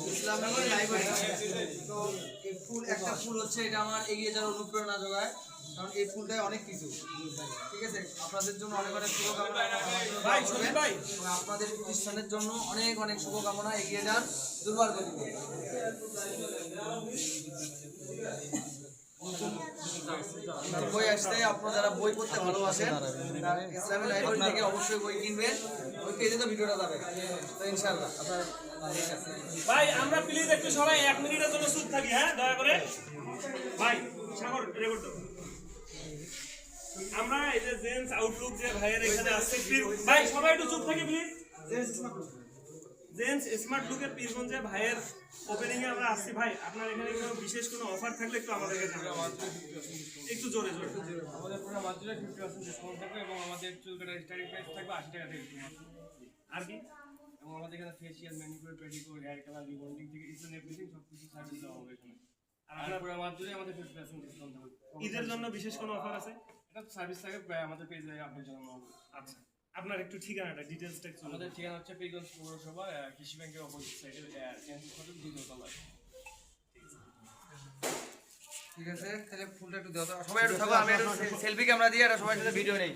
Islamnagar library তো এই ফুল একটা ফুল হচ্ছে এটা আমার এগিয়ে যাওয়ার অনুপ্রেরণা যোগায় কারণ এই ফুলটাই অনেক কিছু ঠিক আছে আপনাদের জন্য অনেক অনেক শুভকামনা আপনাদের প্রতিষ্ঠানের জন্য অনেক অনেক শুভকামনা এগিয়ে যান দুর্বার গতিতে বই আসতে আপনারা যারা বই পড়তে ভালোবাসেন ইসলামী লাইব্রেরি থেকে অবশ্যই বই কিনবেন ওই পেজে তো ভিডিওটা যাবে তো ইনশাআল্লাহ আপনারা ভাই আমরা প্লিজ একটু সবাই 1 মিনিটের জন্য চুপ থাকি হ্যাঁ দয়া করে ভাই সাগর রেকর্ড দাও আমরা এই যে জেন্টস আউটলুক যে ভাইয়ের এখানে আছে ভাই সবাই একটু চুপ থাকি প্লিজ জেন্টস স্মার্ট লুকের পীরগঞ্জে ভাইয়ের ওপেনিং এ আমরা আসছি ভাই আপনার এখানে কোনো বিশেষ কোনো অফার থাকলে একটু আমাদেরকে জানাবেন একটু জোরে জোরে আমাদের পুরো মাত্রা 50% ডিসকাউন্ট থাকবে এবং আমাদের চুল কাটার স্টাইলিং প্রাইস থাকবে 80 টাকা থেকে আর কি এবং আমাদের এখানে facial manicure pedicure hair colour rebonding থেকে ইচ এন্ড এভরিথিং সবকিছু সার্ভিস দেওয়া হবে এখানে আর আমরা পুরো মাত্রায় আমাদের 50% ডিসকাউন্ট থাকবে ঈদের জন্য বিশেষ কোনো অফার আছে এটা সার্ভিস থাকবে আমাদের পেজে আপডেট জানানো হবে আচ্ছা আপনার একটু ঠিকানাটা ডিটেইলসটা একটু আমাদের ঠিকানা হচ্ছে পীরগঞ্জ পৌরসভা কৃষি ব্যাংকের অপোজিট সাইডে ক্যান্টিন হোটেল দ্বিতীয় তলায় ঠিক আছে তাহলে ফুলটা একটু দাও সবাই একটু থাকো আমি একটু সেলফি ক্যামেরা দিয়ে এটা সবার সাথে ভিডিও নেই